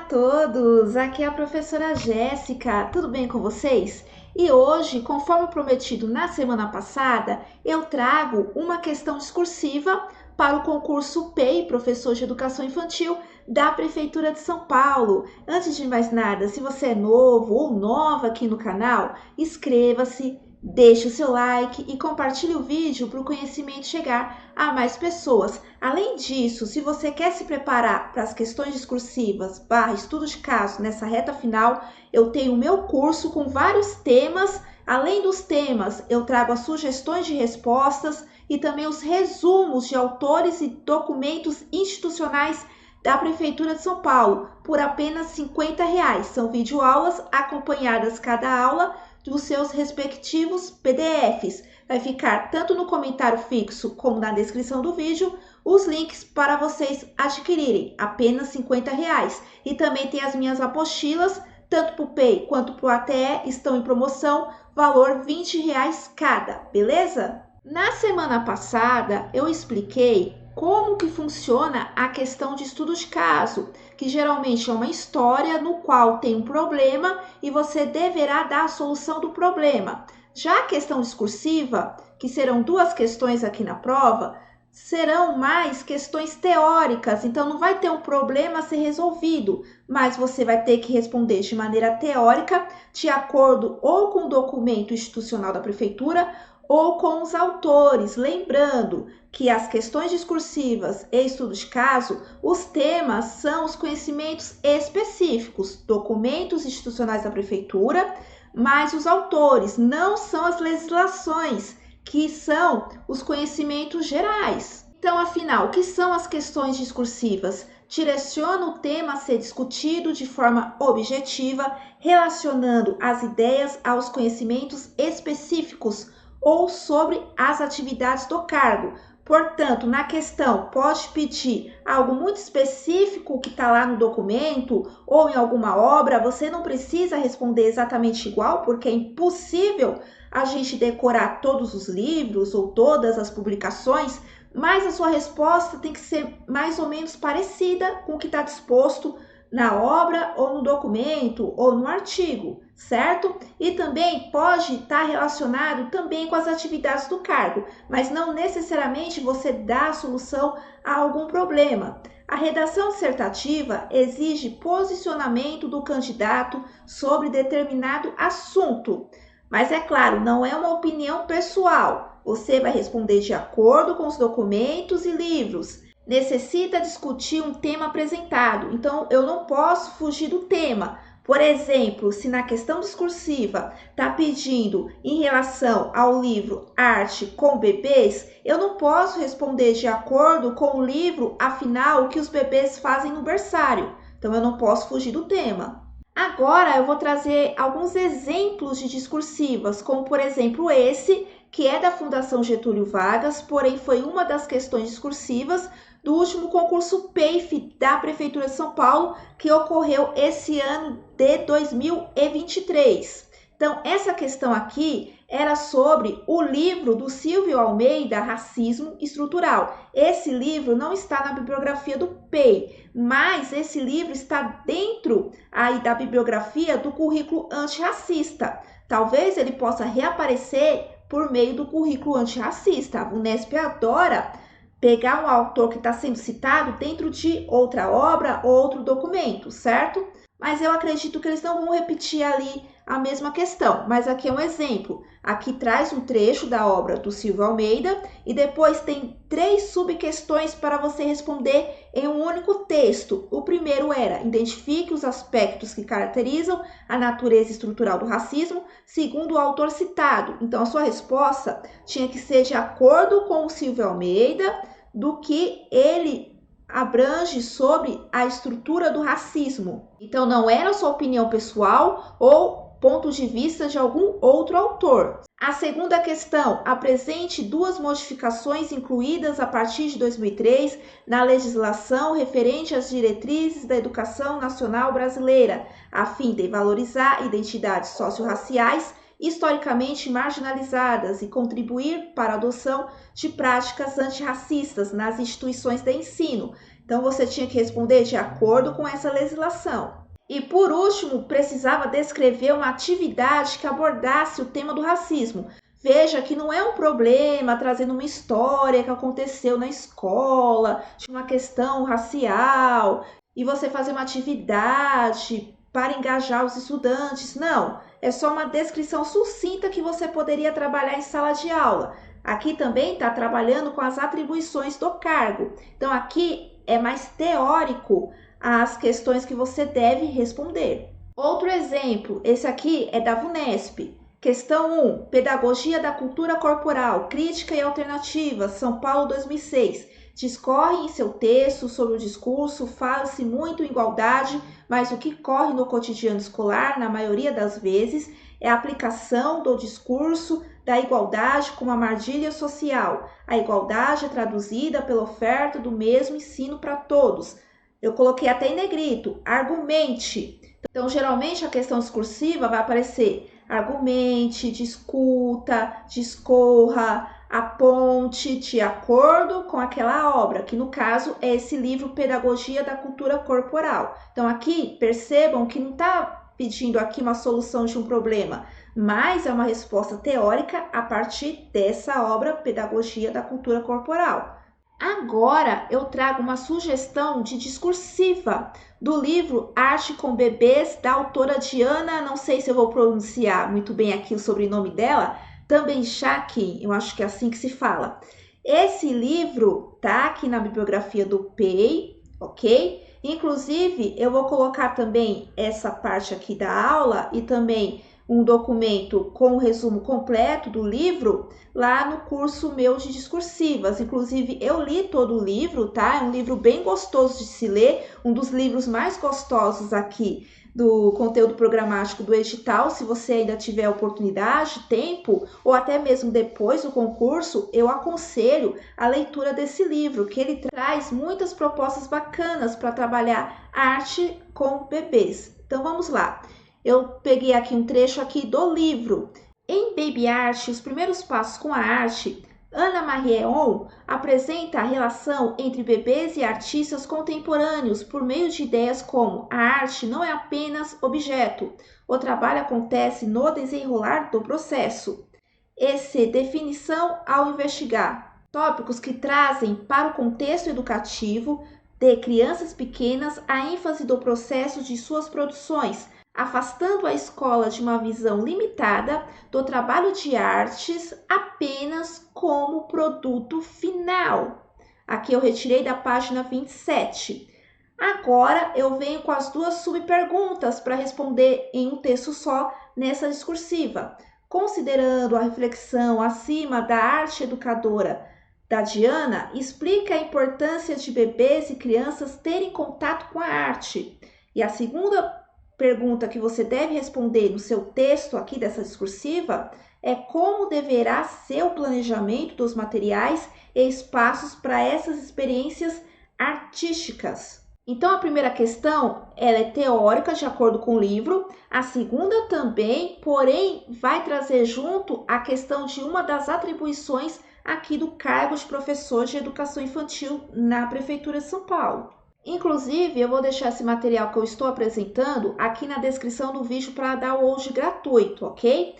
todos! Aqui é a professora Jéssica, tudo bem com vocês? E hoje, conforme prometido na semana passada, eu trago uma questão discursiva para o concurso PEI, Professor de Educação Infantil, da Prefeitura de São Paulo. Antes de mais nada, se você é novo ou nova aqui no canal, inscreva-se, deixe o seu like e compartilhe o vídeo para o conhecimento chegar a mais pessoas. Além disso, se você quer se preparar para as questões discursivas / estudo de caso nessa reta final, eu tenho o meu curso com vários temas. Além dos temas, eu trago as sugestões de respostas e também os resumos de autores e documentos institucionais da Prefeitura de São Paulo, por apenas R$ 50. São videoaulas acompanhadas cada aula dos seus respectivos PDFs. Vai ficar tanto no comentário fixo como na descrição do vídeo os links para vocês adquirirem, apenas R$ 50. E também tem as minhas apostilas, tanto para o PEI quanto para o ATE, estão em promoção, valor R$ 20 cada, beleza? Na semana passada, eu expliquei como que funciona a questão de estudo de caso, que geralmente é uma história no qual tem um problema e você deverá dar a solução do problema. Já a questão discursiva, que serão duas questões aqui na prova, serão mais questões teóricas, então não vai ter um problema a ser resolvido, mas você vai ter que responder de maneira teórica, de acordo ou com o documento institucional da prefeitura, ou com os autores, lembrando que as questões discursivas e estudo de caso, os temas são os conhecimentos específicos, documentos institucionais da prefeitura, mas os autores não são as legislações, que são os conhecimentos gerais. Então, afinal, o que são as questões discursivas? Direciona o tema a ser discutido de forma objetiva, relacionando as ideias aos conhecimentos específicos ou sobre as atividades do cargo. Portanto, na questão pode pedir algo muito específico que está lá no documento ou em alguma obra, você não precisa responder exatamente igual, porque é impossível a gente decorar todos os livros ou todas as publicações, mas a sua resposta tem que ser mais ou menos parecida com o que está disposto na obra ou no documento ou no artigo, certo? E também pode estar relacionado também com as atividades do cargo, mas não necessariamente você dá a solução a algum problema. A redação dissertativa exige posicionamento do candidato sobre determinado assunto, mas é claro, não é uma opinião pessoal. Você vai responder de acordo com os documentos e livros. Necessita discutir um tema apresentado, então eu não posso fugir do tema. Por exemplo, se na questão discursiva está pedindo em relação ao livro Arte com Bebês, eu não posso responder de acordo com o livro, afinal, o que os bebês fazem no berçário. Então eu não posso fugir do tema. Agora eu vou trazer alguns exemplos de discursivas, como por exemplo esse, que é da Fundação Getúlio Vargas, porém foi uma das questões discursivas do último concurso PEIF da Prefeitura de São Paulo, que ocorreu esse ano de 2023. Então, essa questão aqui era sobre o livro do Silvio Almeida, Racismo Estrutural. Esse livro não está na bibliografia do PEI, mas esse livro está dentro aí da bibliografia do currículo antirracista. Talvez ele possa reaparecer por meio do currículo antirracista. A Unesp adora pegar um autor que está sendo citado dentro de outra obra ou outro documento, certo? Mas eu acredito que eles não vão repetir ali a mesma questão. Mas aqui é um exemplo. Aqui traz um trecho da obra do Silvio Almeida e depois tem 3 subquestões para você responder em um único texto. O primeiro era: identifique os aspectos que caracterizam a natureza estrutural do racismo, segundo o autor citado. Então, a sua resposta tinha que ser de acordo com o Silvio Almeida, do que ele abrange sobre a estrutura do racismo. Então, não era sua opinião pessoal ou ponto de vista de algum outro autor. A segunda questão: apresente 2 modificações incluídas a partir de 2003 na legislação referente às diretrizes da educação nacional brasileira, a fim de valorizar identidades socio-raciais historicamente marginalizadas e contribuir para a adoção de práticas antirracistas nas instituições de ensino. Então você tinha que responder de acordo com essa legislação. E por último, precisava descrever uma atividade que abordasse o tema do racismo. Veja que não é um problema trazendo uma história que aconteceu na escola, de uma questão racial, e você fazer uma atividade para engajar os estudantes. Não, é só uma descrição sucinta que você poderia trabalhar em sala de aula. Aqui também está trabalhando com as atribuições do cargo. Então aqui é mais teórico as questões que você deve responder. Outro exemplo, esse aqui é da VUNESP. Questão 1, Pedagogia da Cultura Corporal, Crítica e Alternativa, São Paulo 2006. Discorre em seu texto sobre o discurso, fala-se muito em igualdade, mas o que corre no cotidiano escolar, na maioria das vezes, é a aplicação do discurso da igualdade como uma armadilha social. A igualdade é traduzida pela oferta do mesmo ensino para todos. Eu coloquei até em negrito, argumente. Então, geralmente, a questão discursiva vai aparecer argumente, discuta, discorra, aponte de acordo com aquela obra, que no caso é esse livro Pedagogia da Cultura Corporal. Então, aqui, percebam que não está pedindo aqui uma solução de um problema, mas é uma resposta teórica a partir dessa obra Pedagogia da Cultura Corporal. Agora eu trago uma sugestão de discursiva do livro Arte com Bebês, da autora Diana, não sei se eu vou pronunciar muito bem aqui o sobrenome dela, também Shaki, eu acho que é assim que se fala. Esse livro tá aqui na bibliografia do PEI, ok? Inclusive, eu vou colocar também essa parte aqui da aula e também um documento com o resumo completo do livro lá no curso meu de discursivas. Inclusive, eu li todo o livro, tá? É um livro bem gostoso de se ler, um dos livros mais gostosos aqui do conteúdo programático do edital. Se você ainda tiver oportunidade, tempo, ou até mesmo depois do concurso, eu aconselho a leitura desse livro, que ele traz muitas propostas bacanas para trabalhar arte com bebês. Então, vamos lá. Eu peguei aqui um trecho aqui do livro. Em Baby Art, os primeiros passos com a arte, Ana Marieon apresenta a relação entre bebês e artistas contemporâneos por meio de ideias como a arte não é apenas objeto, o trabalho acontece no desenrolar do processo. Essa definição ao investigar tópicos que trazem para o contexto educativo de crianças pequenas a ênfase do processo de suas produções, afastando a escola de uma visão limitada do trabalho de artes apenas como produto final. Aqui eu retirei da página 27. Agora eu venho com as duas subperguntas para responder em um texto só nessa discursiva. Considerando a reflexão acima da arte educadora da Diana, explica a importância de bebês e crianças terem contato com a arte. E a segunda pergunta que você deve responder no seu texto aqui dessa discursiva é como deverá ser o planejamento dos materiais e espaços para essas experiências artísticas. Então, a primeira questão, ela é teórica, de acordo com o livro. A segunda também, porém, vai trazer junto a questão de uma das atribuições aqui do cargo de professor de educação infantil na Prefeitura de São Paulo. Inclusive, eu vou deixar esse material que eu estou apresentando aqui na descrição do vídeo para download gratuito, ok?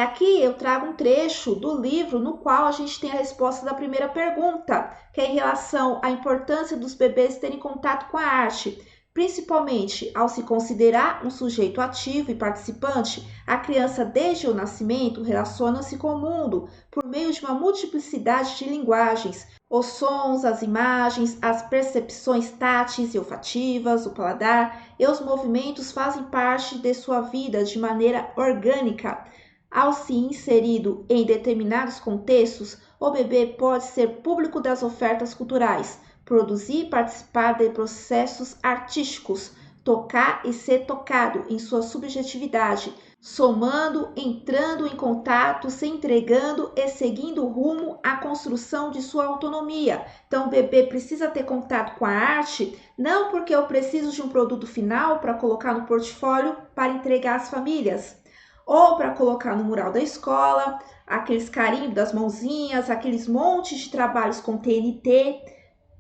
Aqui eu trago um trecho do livro no qual a gente tem a resposta da primeira pergunta, que é em relação à importância dos bebês terem contato com a arte. Principalmente ao se considerar um sujeito ativo e participante, a criança desde o nascimento relaciona-se com o mundo por meio de uma multiplicidade de linguagens. Os sons, as imagens, as percepções táteis e olfativas, o paladar e os movimentos fazem parte de sua vida de maneira orgânica. Ao se inserido em determinados contextos, o bebê pode ser público das ofertas culturais, produzir e participar de processos artísticos, tocar e ser tocado em sua subjetividade, somando, entrando em contato, se entregando e seguindo rumo à construção de sua autonomia. Então, o bebê precisa ter contato com a arte, não porque eu preciso de um produto final para colocar no portfólio para entregar às famílias, ou para colocar no mural da escola, aqueles carimbos das mãozinhas, aqueles montes de trabalhos com TNT,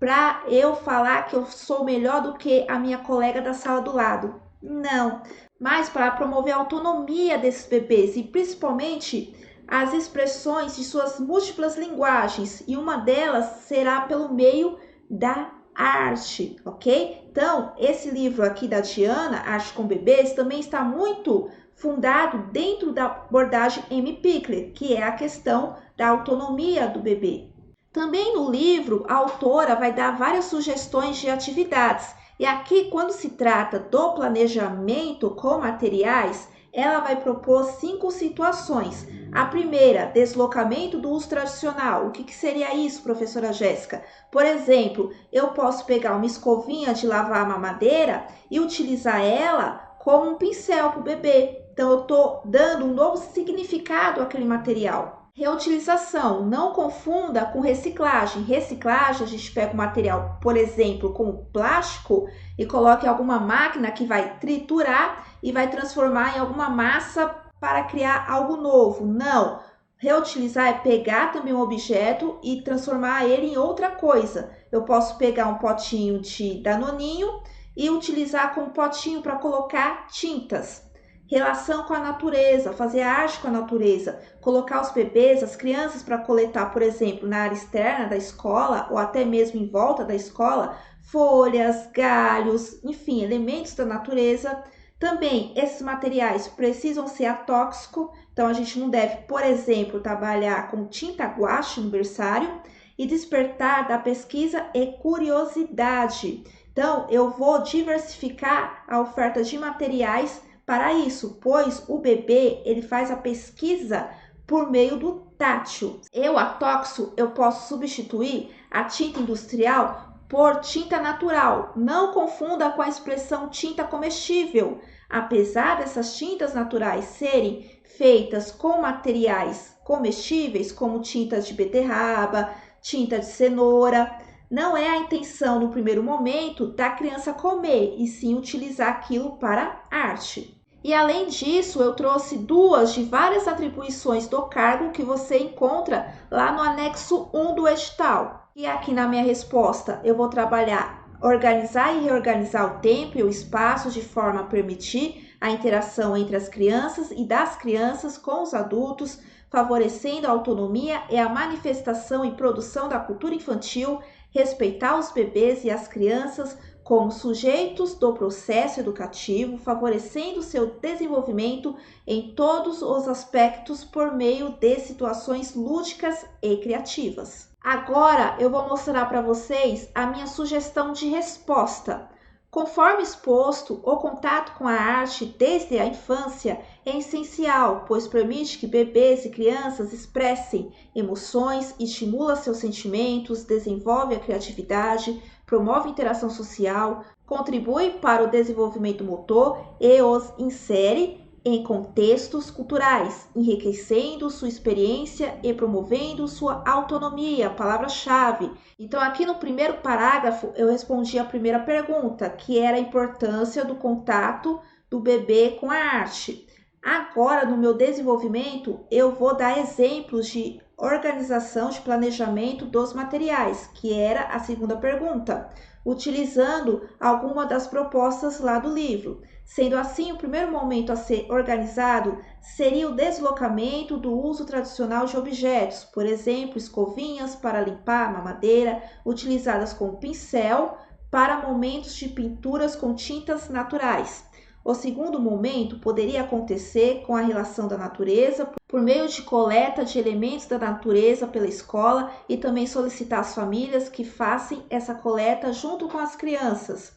para eu falar que eu sou melhor do que a minha colega da sala do lado. Não, mas para promover a autonomia desses bebês e principalmente as expressões de suas múltiplas linguagens, e uma delas será pelo meio da arte, ok? Então, esse livro aqui da Diana, Arte com Bebês, também está muito fundado dentro da abordagem Amy Pickler, que é a questão da autonomia do bebê. Também no livro, a autora vai dar várias sugestões de atividades. E aqui, quando se trata do planejamento com materiais, ela vai propor 5 situações. A primeira, deslocamento do uso tradicional. O que seria isso, professora Jéssica? Por exemplo, eu posso pegar uma escovinha de lavar a mamadeira e utilizar ela como um pincel para o bebê. Então, eu estou dando um novo significado àquele material. Reutilização, não confunda com reciclagem. Reciclagem, a gente pega o material, por exemplo, como plástico e coloca em alguma máquina que vai triturar e vai transformar em alguma massa para criar algo novo. Não, reutilizar é pegar também um objeto e transformar ele em outra coisa. Eu posso pegar um potinho de danoninho e utilizar como potinho para colocar tintas. Relação com a natureza, fazer arte com a natureza, colocar os bebês, as crianças para coletar, por exemplo, na área externa da escola ou até mesmo em volta da escola, folhas, galhos, enfim, elementos da natureza. Também esses materiais precisam ser atóxicos, então a gente não deve, por exemplo, trabalhar com tinta guache no berçário e despertar da pesquisa e curiosidade. Então, eu vou diversificar a oferta de materiais para isso, pois o bebê ele faz a pesquisa por meio do tátil. Eu, atóxico, eu posso substituir a tinta industrial por tinta natural. Não confunda com a expressão tinta comestível. Apesar dessas tintas naturais serem feitas com materiais comestíveis, como tinta de beterraba, tinta de cenoura, não é a intenção no primeiro momento da criança comer, e sim utilizar aquilo para arte. E além disso, eu trouxe 2 de várias atribuições do cargo que você encontra lá no anexo 1 do edital. E aqui na minha resposta eu vou trabalhar organizar e reorganizar o tempo e o espaço de forma a permitir a interação entre as crianças e das crianças com os adultos, favorecendo a autonomia e a manifestação e produção da cultura infantil, respeitar os bebês e as crianças como sujeitos do processo educativo, favorecendo seu desenvolvimento em todos os aspectos por meio de situações lúdicas e criativas. Agora eu vou mostrar para vocês a minha sugestão de resposta. Conforme exposto, o contato com a arte desde a infância é essencial, pois permite que bebês e crianças expressem emoções, estimula seus sentimentos, desenvolve a criatividade, promove interação social, contribui para o desenvolvimento motor e os insere em contextos culturais, enriquecendo sua experiência e promovendo sua autonomia, palavra-chave. Então, aqui no primeiro parágrafo, eu respondi a primeira pergunta, que era a importância do contato do bebê com a arte. Agora, no meu desenvolvimento, eu vou dar exemplos de organização de planejamento dos materiais, que era a segunda pergunta, utilizando alguma das propostas lá do livro. Sendo assim, o primeiro momento a ser organizado seria o deslocamento do uso tradicional de objetos, por exemplo, escovinhas para limpar a mamadeira, utilizadas como pincel, para momentos de pinturas com tintas naturais. O segundo momento poderia acontecer com a relação da natureza, por meio de coleta de elementos da natureza pela escola e também solicitar às famílias que façam essa coleta junto com as crianças.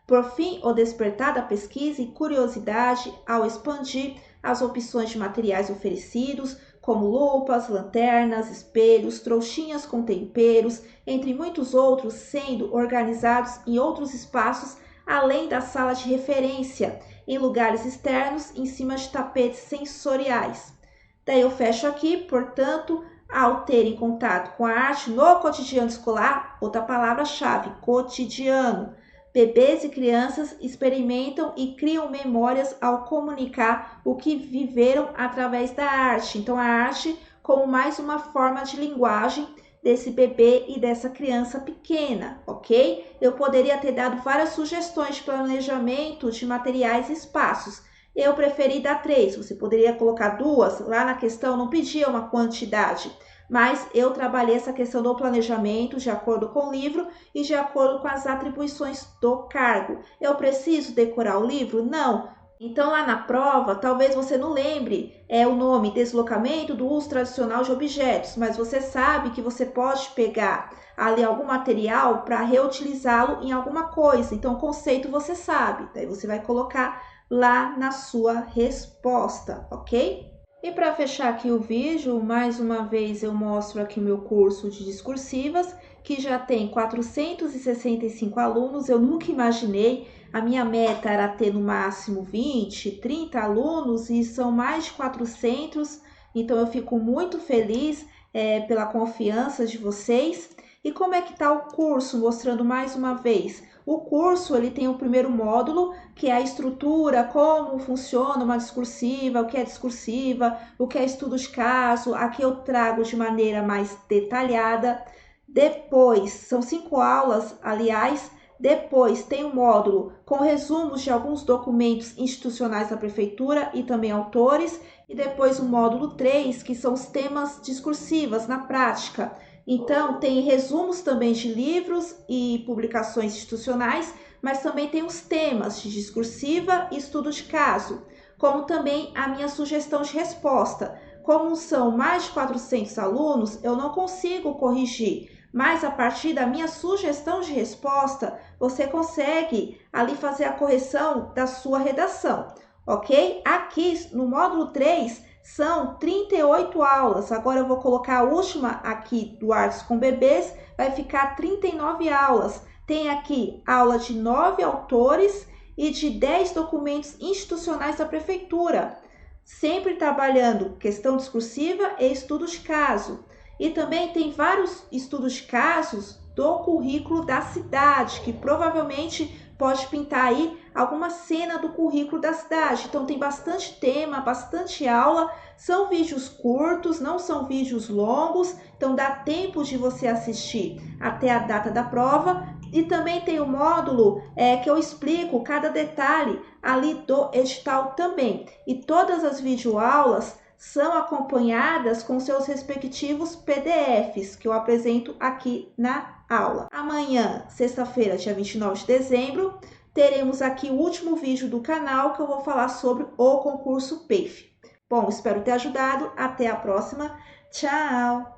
Por fim, o despertar da pesquisa e curiosidade ao expandir as opções de materiais oferecidos, como lupas, lanternas, espelhos, trouxinhas com temperos, entre muitos outros, sendo organizados em outros espaços além da sala de referência, em lugares externos, em cima de tapetes sensoriais. Daí eu fecho aqui, portanto, ao terem contato com a arte no cotidiano escolar, outra palavra-chave, cotidiano. Bebês e crianças experimentam e criam memórias ao comunicar o que viveram através da arte. Então, a arte como mais uma forma de linguagem desse bebê e dessa criança pequena, ok? Eu poderia ter dado várias sugestões de planejamento de materiais e espaços. Eu preferi dar 3, você poderia colocar 2, lá na questão não pedia uma quantidade, mas eu trabalhei essa questão do planejamento de acordo com o livro e de acordo com as atribuições do cargo. Eu preciso decorar o livro? Não. Então, lá na prova, talvez você não lembre o nome deslocamento do uso tradicional de objetos, mas você sabe que você pode pegar ali algum material para reutilizá-lo em alguma coisa. Então, o conceito você sabe, daí você vai colocar lá na sua resposta, ok? E para fechar aqui o vídeo, mais uma vez eu mostro aqui o meu curso de discursivas, que já tem 465 alunos. Eu nunca imaginei, a minha meta era ter no máximo 20, 30 alunos e são mais de 400, então eu fico muito feliz pela confiança de vocês. E como é que está o curso? Mostrando mais uma vez. O curso ele tem o primeiro módulo, que é a estrutura, como funciona uma discursiva, o que é discursiva, o que é estudo de caso. Aqui eu trago de maneira mais detalhada. Depois, são 5 aulas, aliás. Depois tem um módulo com resumos de alguns documentos institucionais da prefeitura e também autores. E depois o módulo 3, que são os temas discursivas na prática. Então, tem resumos também de livros e publicações institucionais, mas também tem os temas de discursiva e estudo de caso, como também a minha sugestão de resposta. Como são mais de 400 alunos, eu não consigo corrigir, mas a partir da minha sugestão de resposta, você consegue ali fazer a correção da sua redação, ok? Aqui no módulo 3, são 38 aulas. Agora eu vou colocar a última aqui do Artes com Bebês, vai ficar 39 aulas. Tem aqui aula de 9 autores e de 10 documentos institucionais da prefeitura, sempre trabalhando questão discursiva e estudo de caso. E também tem vários estudos de casos do currículo da cidade, que provavelmente pode pintar aí alguma cena do currículo da cidade. Então tem bastante tema, bastante aula, são vídeos curtos, não são vídeos longos, então dá tempo de você assistir até a data da prova. E também tem o módulo que eu explico cada detalhe ali do edital também. E todas as videoaulas são acompanhadas com seus respectivos PDFs, que eu apresento aqui na aula. Amanhã, sexta-feira, dia 29 de dezembro, teremos aqui o último vídeo do canal que eu vou falar sobre o concurso PEIF. Bom, espero ter ajudado. Até a próxima. Tchau!